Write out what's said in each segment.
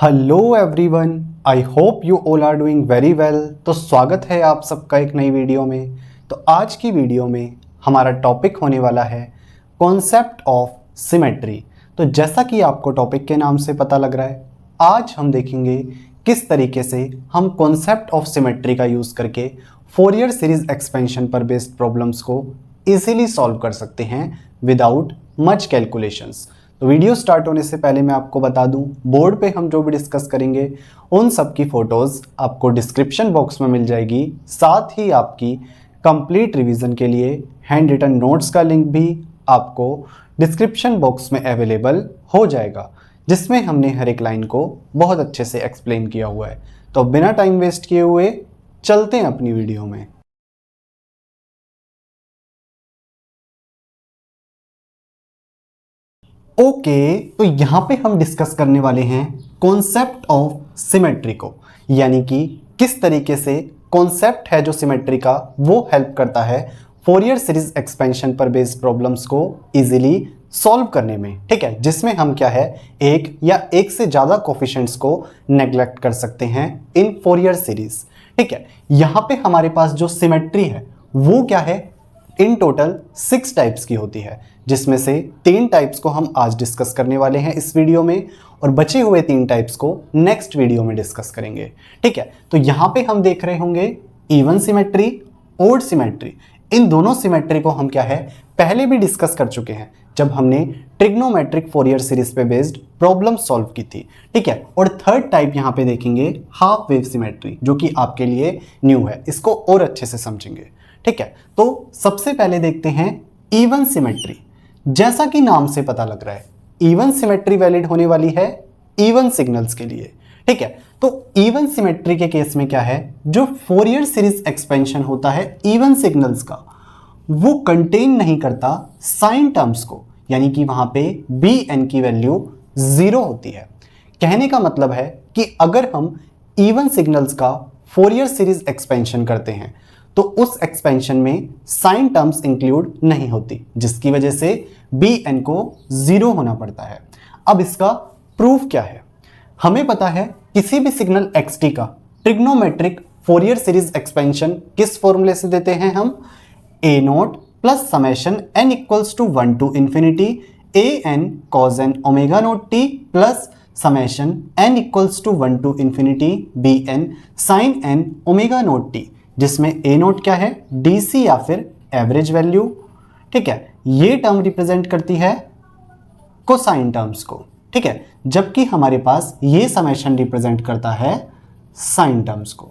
Hello everyone, I hope you all are doing very well. तो स्वागत है आप सबका एक नई वीडियो में। तो आज की वीडियो में हमारा टॉपिक होने वाला है कॉन्सेप्ट ऑफ सिमेट्री। तो जैसा कि आपको टॉपिक के नाम से पता लग रहा है, आज हम देखेंगे किस तरीके से हम कॉन्सेप्ट ऑफ सिमेट्री का यूज़ करके फोरियर सीरीज एक्सपेंशन पर बेस्ड प्रॉब्लम्स को इजीली सॉल्व कर सकते हैं विदाउट मच कैलकुलेशंस। तो वीडियो स्टार्ट होने से पहले मैं आपको बता दूं, बोर्ड पे हम जो भी डिस्कस करेंगे उन सब की फ़ोटोज़ आपको डिस्क्रिप्शन बॉक्स में मिल जाएगी। साथ ही आपकी कंप्लीट रिवीजन के लिए हैंड रिटन नोट्स का लिंक भी आपको डिस्क्रिप्शन बॉक्स में अवेलेबल हो जाएगा, जिसमें हमने हर एक लाइन को बहुत अच्छे से एक्सप्लेन किया हुआ है। तो बिना टाइम वेस्ट किए हुए चलते हैं अपनी वीडियो में। ओके, तो यहाँ पे हम डिस्कस करने वाले हैं कॉन्सेप्ट ऑफ सिमेट्री को, यानी कि किस तरीके से कॉन्सेप्ट है जो सिमेट्री का वो हेल्प करता है फोरियर सीरीज एक्सपेंशन पर बेस्ड प्रॉब्लम्स को इजीली सॉल्व करने में। ठीक है, जिसमें हम क्या है एक या एक से ज़्यादा कोफिशिएंट्स को नेग्लेक्ट कर सकते हैं इन फोरियर सीरीज। ठीक है, यहाँ पे हमारे पास जो सिमेट्री है वो क्या है, इन टोटल 6 टाइप्स की होती है, जिसमें से 3 टाइप्स को हम आज डिस्कस करने वाले हैं इस वीडियो में, और बचे हुए 3 टाइप्स को नेक्स्ट वीडियो में डिस्कस करेंगे। ठीक है, तो यहाँ पे हम देख रहे होंगे इवन सिमेट्री, ओड सिमेट्री। इन दोनों सिमेट्री को हम क्या है पहले भी डिस्कस कर चुके हैं जब हमने ट्रिग्नोमेट्रिक फोरियर सीरीज पे बेस्ड प्रॉब्लम सॉल्व की थी। ठीक है, और थर्ड टाइप यहाँ पे देखेंगे हाफ वेव सिमेट्री, जो कि आपके लिए न्यू है, इसको और अच्छे से समझेंगे। ठीक है, तो सबसे पहले देखते हैं इवन सिमेट्री। जैसा कि नाम से पता लग रहा है, इवन सिमेट्री वैलिड होने वाली है इवन सिग्नल्स के लिए। ठीक है, तो इवन सिमेट्री के केस में क्या है, जो फोरियर सीरीज एक्सपेंशन होता है इवन सिग्नल्स का, वो कंटेन नहीं करता साइन टर्म्स को, यानी कि वहां पे बी एन की वैल्यू 0 होती है। कहने का मतलब है कि अगर हम इवन सिग्नल्स का फोरियर सीरीज एक्सपेंशन करते हैं तो उस एक्सपेंशन में साइन टर्म्स इंक्लूड नहीं होती, जिसकी वजह से बी एन को 0 होना पड़ता है। अब इसका प्रूफ क्या है, हमें पता है किसी भी सिग्नल एक्स टी का ट्रिग्नोमेट्रिक फोरियर सीरीज एक्सपेंशन किस फॉर्मूले से देते हैं हम, A naught plus summation N equals to 1 to infinity A N cos N omega naught T plus summation N equals to 1 to infinity B N sine N omega naught T, जिसमें A note क्या है DC या फिर average value. ठीक है, ये term represent करती है कोसाइन टर्म्स को। ठीक है, जबकि हमारे पास ये समेशन रिप्रेजेंट करता है साइन टर्म्स को।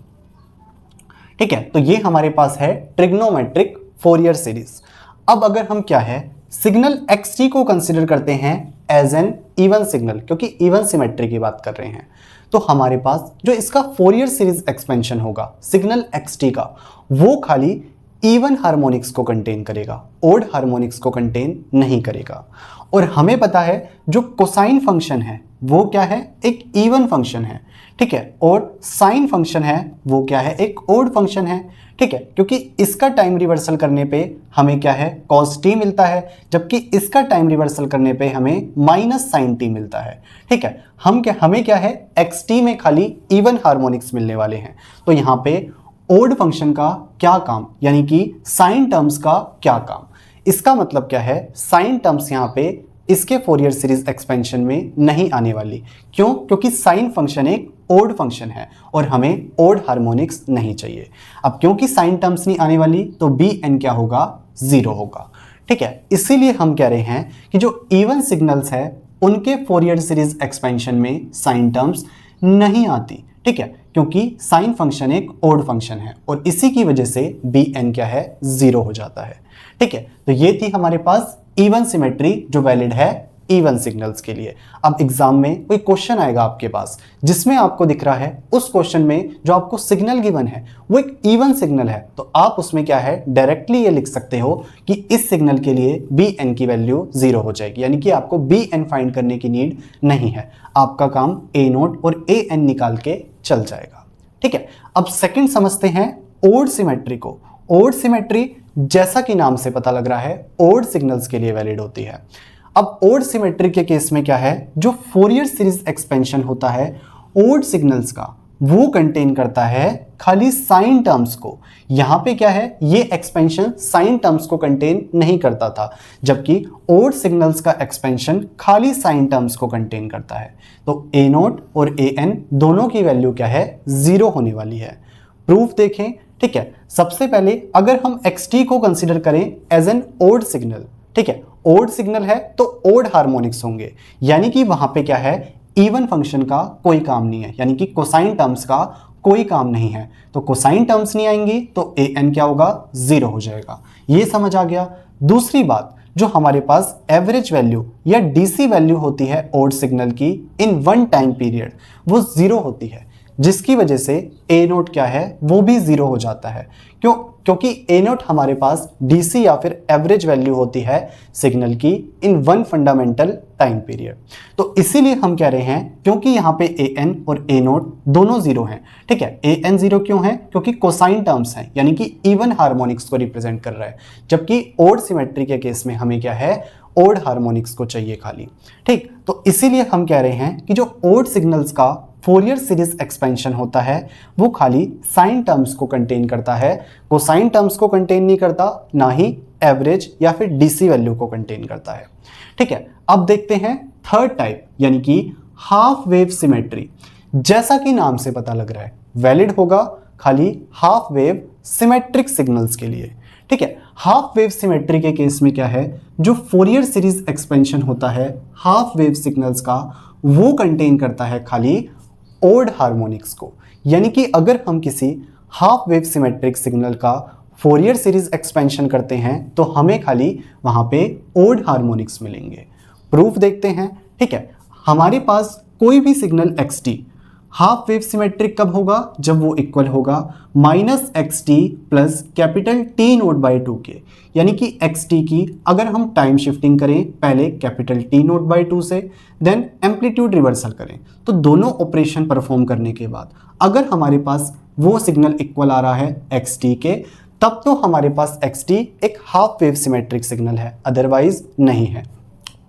ठीक है, तो ये हमारे पास है ट्रिग्नोमेट्रिक फोरियर सीरीज। अब अगर हम क्या है सिग्नल एक्स टी को कंसिडर करते हैं एज एन इवन सिग्नल, क्योंकि इवन सिमेट्री की बात कर रहे हैं, तो हमारे पास जो इसका फोरियर सीरीज एक्सपेंशन होगा सिग्नल एक्स टी का, वो खाली इवन हार्मोनिक्स को कंटेन करेगा, ओड हार्मोनिक्स को कंटेन नहीं करेगा। और हमें पता है जो कोसाइन फंक्शन है वो क्या है, एक इवन फंक्शन है। ठीक है, और साइन फंक्शन है वो क्या है, एक ओड फंक्शन है। ठीक है, क्योंकि इसका टाइम रिवर्सल करने पे हमें क्या है कॉस टी मिलता है, जबकि इसका टाइम रिवर्सल करने पे हमें माइनस साइन टी मिलता है। ठीक है, हमें क्या है एक्स टी में खाली इवन हार्मोनिक्स मिलने वाले हैं। तो यहाँ पे ओड फंक्शन का क्या काम, यानी कि साइन टर्म्स का क्या काम, इसका मतलब क्या है साइन टर्म्स यहाँ पे इसके फोरियर सीरीज एक्सपेंशन में नहीं आने वाली। क्यों? क्योंकि साइन फंक्शन एक ओड फंक्शन है और हमें ओड हार्मोनिक्स नहीं चाहिए। अब क्योंकि साइन टर्म्स नहीं आने वाली तो बी एन क्या होगा, 0 होगा। ठीक है, इसीलिए हम कह रहे हैं कि जो इवन सिग्नल्स है उनके फोरियर सीरीज एक्सपेंशन में साइन टर्म्स नहीं आती। ठीक है, क्योंकि साइन फंक्शन एक ओड फंक्शन है और इसी की वजह से बी एन क्या है 0 हो जाता है। ठीक है, तो ये थी हमारे पास इवन सिमेट्री जो वैलिड है इवन सिग्नल्स के लिए। अब एग्जाम में कोई क्वेश्चन आएगा आपके पास जिसमें आपको दिख रहा है उस क्वेश्चन में जो आपको सिग्नल गिवन है वो एक इवन सिग्नल है, तो आप उसमें क्या है डायरेक्टली ये लिख सकते हो कि इस सिग्नल के लिए बी एन की वैल्यू 0 हो जाएगी, यानी कि आपको बी एन फाइंड करने की नीड नहीं है, आपका काम ए नोट और ए एन निकाल के चल जाएगा। ठीक है, अब सेकंड समझते हैं ओड सिमेट्री को। ओड सिमेट्री जैसा कि नाम से पता लग रहा है ओड सिग्नल्स के लिए वैलिड होती है। अब ओड सिमेट्री के केस में क्या है, जो फोरियर सीरीज एक्सपेंशन होता है ओड सिग्नल्स का वो कंटेन करता है खाली साइन टर्म्स को। यहां पे क्या है, ये एक्सपेंशन साइन टर्म्स को कंटेन नहीं करता था, जबकि ओड सिग्नल्स का एक्सपेंशन खाली साइन टर्म्स को कंटेन करता है। तो ए नोट और ए एन दोनों की वैल्यू क्या है, 0 होने वाली है। प्रूफ देखें, ठीक है। सबसे पहले अगर हम xt को कंसीडर करें एज एन ओड सिग्नल, ठीक है, ओड सिग्नल है तो ओड हार्मोनिक्स होंगे, यानी कि वहां पे क्या है, इवन फंक्शन का कोई काम नहीं है, यानी कि कोसाइन टर्म्स का कोई काम नहीं है। तो कोसाइन टर्म्स नहीं आएंगी तो ए एन क्या होगा, 0 हो जाएगा। ये समझ आ गया। दूसरी बात, जो हमारे पास एवरेज वैल्यू या डीसी वैल्यू होती है ओड सिग्नल की इन वन टाइम पीरियड, वो 0 होती है, जिसकी वजह से ए नोट क्या है, वो भी 0 हो जाता है। क्योंकि ए नोट हमारे पास डीसी या फिर एवरेज वैल्यू होती है सिग्नल की in one fundamental time period. तो इसीलिए हम कह रहे हैं, क्योंकि यहाँ पे ए एन और ए नोट दोनों 0 हैं, ठीक है। ए एन 0 क्यों है, क्योंकि कोसाइन टर्म्स हैं, यानी कि इवन हार्मोनिक्स को रिप्रेजेंट कर रहा है, जबकि ओड सिमेट्री के केस में हमें क्या है, ओड हार्मोनिक्स को चाहिए खाली, ठीक। तो इसीलिए हम कह रहे हैं कि जो ओड सिग्नल्स का फोरियर सीरीज एक्सपेंशन होता है वो खाली साइन टर्म्स को कंटेन करता है, कोसाइन टर्म्स को कंटेन नहीं करता, ना ही एवरेज या फिर डीसी वैल्यू को कंटेन करता है, ठीक है। अब देखते हैं थर्ड टाइप, यानी कि हाफ वेव सिमेट्री। जैसा कि नाम से पता लग रहा है, वैलिड होगा खाली हाफ वेव सिमेट्रिक सिग्नल्स के लिए, ठीक है। हाफ वेव सिमेट्री के केस में क्या है, जो फोरियर सीरीज एक्सपेंशन होता है हाफ वेव सिग्नल्स का, वो कंटेन करता है खाली ओड हार्मोनिक्स को। यानी कि अगर हम किसी हाफ वेव सिमेट्रिक सिग्नल का फोरियर सीरीज एक्सपेंशन करते हैं तो हमें खाली वहां पे ओड हार्मोनिक्स मिलेंगे। प्रूफ देखते हैं, ठीक है। हमारे पास कोई भी signal xt half wave symmetric कब होगा, जब वो इक्वल होगा -xt plus capital T note by 2 के। यानी कि xt की अगर हम टाइम शिफ्टिंग करें पहले कैपिटल टी नोट बाई 2 से, देन एम्पलीट्यूड रिवर्सल करें, तो दोनों ऑपरेशन परफॉर्म करने के बाद अगर हमारे पास वो सिग्नल इक्वल आ रहा है xt के, तब तो हमारे पास xt एक हाफ वेव सिमेट्रिक सिग्नल है, अदरवाइज नहीं है,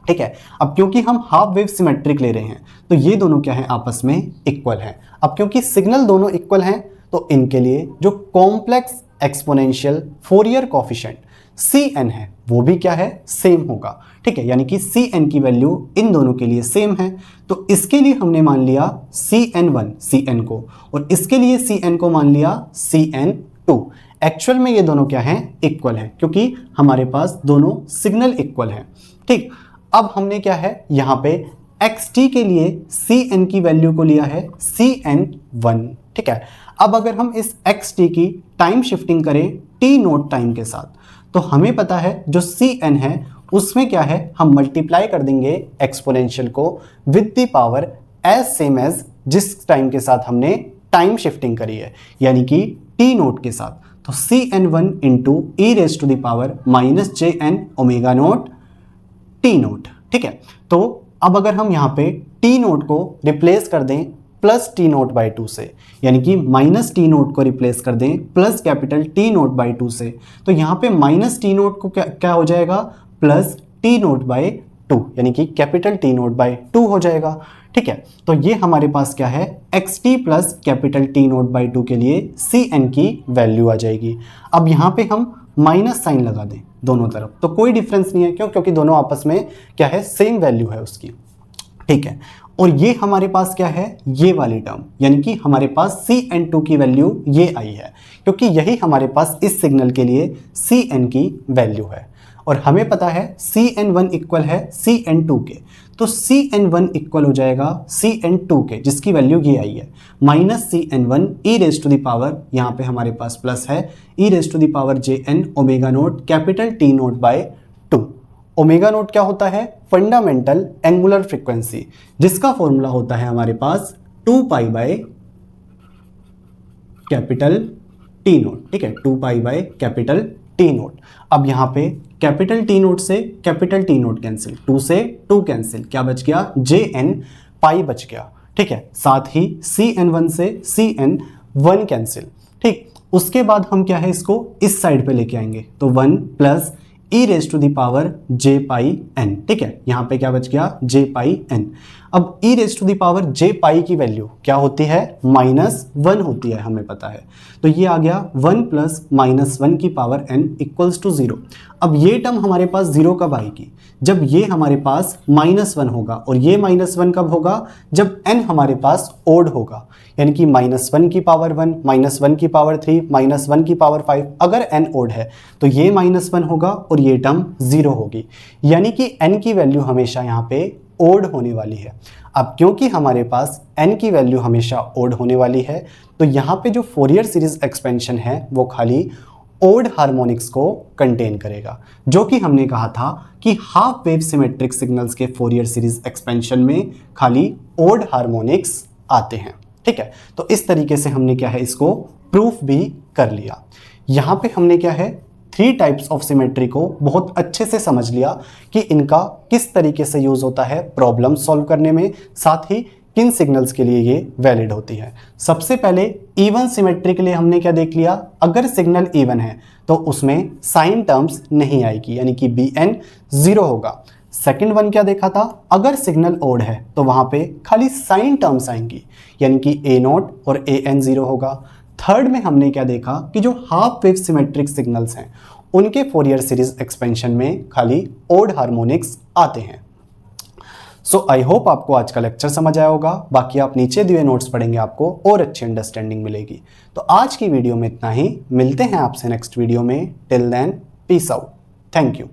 ठीक है। अब क्योंकि हम हाफ वेव सिमेट्रिक ले रहे हैं तो ये दोनों क्या है, आपस में इक्वल हैं। अब क्योंकि सिग्नल दोनों इक्वल हैं तो इनके लिए जो complex exponential Fourier coefficient Cn है वो भी क्या है, सेम होगा, ठीक है। यानी कि Cn की वैल्यू इन दोनों के लिए सेम है। तो इसके लिए हमने मान लिया Cn1 Cn को, और इसके लिए Cn को मान लिया Cn2। एक्चुअल में ये दोनों क्या हैं, इक्वल हैं, क्योंकि हमारे पास दोनों सिग्नल इक्वल हैं, ठीक। अब हमने क्या है, यहाँ पे xt के लिए Cn की वैल्यू को लिया है Cn1, ठीक है। अब अगर हम इस xt की टाइम शिफ्टिंग करें t नोट टाइम के साथ, तो हमें पता है जो Cn है उसमें क्या है, हम मल्टीप्लाई कर देंगे एक्सपोनेंशियल को with the power as same as जिस टाइम के साथ हमने टाइम शिफ्टिंग करी है, यानी कि t नोट के साथ। तो Cn1 into e raise to the power -jn omega naught T naught, ठीक है। तो अब अगर हम यहाँ पे टी नोट को रिप्लेस कर दें प्लस टी नोट बाई 2 से, यानी कि माइनस टी नोट को रिप्लेस कर दें plus capital T note by 2 से, तो यहाँ पे माइनस टी नोट को क्या हो जाएगा, प्लस टी नोट बाई 2, यानी कि कैपिटल टी नोट बाई 2 हो जाएगा, ठीक है। तो ये हमारे पास क्या है, xt plus capital T note by 2 के लिए Cn की वैल्यू आ जाएगी। अब यहाँ पे हम माइनस साइन लगा दें दोनों तरफ, तो कोई डिफरेंस नहीं है, क्यों, क्योंकि दोनों आपस में क्या है, सेम वैल्यू है उसकी, ठीक है। और ये हमारे पास क्या है, ये वाली टर्म, यानी कि हमारे पास Cn2 की वैल्यू ये आई है, क्योंकि यही हमारे पास इस सिग्नल के लिए Cn की वैल्यू है। और हमें पता है Cn1 इक्वल है Cn2 के, तो Cn1 इक्वल हो जाएगा Cn2 के, जिसकी वैल्यू ये आई है -Cn1 e raise to the power, यहाँ पे हमारे पास प्लस है e raise to the power jn omega naught capital T naught by 2। Omega naught क्या होता है, फंडामेंटल एंगुलर फ्रीक्वेंसी, जिसका फॉर्मूला होता है हमारे पास 2 pi by capital T naught, ठीक है, 2 pi by capital T naught. अब यहाँ पे कैपिटल टी नोट से कैपिटल टी नोट कैंसिल, 2 से 2 कैंसिल, क्या बच गया, jn पाई बच गया, ठीक है। साथ ही Cn1 से Cn1 कैंसिल, ठीक। उसके बाद हम क्या है, इसको इस साइड पे लेके आएंगे, तो 1 plus e raise to the power j pi n, ठीक है। यहाँ पे क्या बच गया, j पाई n। अब e raise to the power j pi की वैल्यू क्या होती है, -1 होती है, हमें पता है। तो ये आ गया 1 प्लस -1 की पावर n इक्वल्स टू 0। अब ये टर्म हमारे पास 0 कब आएगी, जब ये हमारे पास -1 होगा, और ये -1 कब होगा, जब n हमारे पास ओड होगा, यानी कि -1 की पावर 1, -1 की पावर 3, -1 की पावर 5। अगर n ओड है तो ये -1 होगा और ये टर्म 0 होगी, यानी कि n की वैल्यू हमेशा यहाँ पे ओड होने वाली है। अब क्योंकि हमारे पास n की वैल्यू हमेशा ओड होने वाली है, तो यहाँ पे जो फोरियर सीरीज एक्सपेंशन है वो खाली ओड हार्मोनिक्स को कंटेन करेगा, जो कि हमने कहा था कि हाफ वेव सिमेट्रिक सिग्नल्स के फोरियर सीरीज एक्सपेंशन में खाली ओड हार्मोनिक्स आते हैं। ठीक है, तो इस तरीके से हमने क्या है, इसको प्रूफ भी कर लिया। यहाँ पे हमने क्या है, 3 टाइप्स ऑफ सिमेट्री को बहुत अच्छे से समझ लिया कि इनका किस तरीके से यूज होता है प्रॉब्लम सॉल्व करने में, साथ ही किन सिग्नल्स के लिए ये वैलिड होती है। सबसे पहले इवन सिमेट्री के लिए हमने क्या देख लिया, अगर सिग्नल इवन है तो उसमें साइन टर्म्स नहीं आएगी, यानी कि bn 0 होगा। सेकंड वन क्या देखा था, अगर सिग्नल ओड है तो वहां पे खाली साइन टर्म्स आएंगी, यानी कि a0 और an 0 होगा। थर्ड में हमने क्या देखा कि जो हाफ वेव सिमेट्रिक सिग्नल्स हैं उनके फोरियर सीरीज एक्सपेंशन में खाली ओड हार्मोनिक्स आते हैं। सो आई होप आपको आज का लेक्चर समझ आया होगा। बाकी आप नीचे दिए नोट्स पढ़ेंगे, आपको और अच्छी अंडरस्टैंडिंग मिलेगी। तो आज की वीडियो में इतना ही, मिलते हैं आपसे नेक्स्ट वीडियो में। Till then peace out, thank you.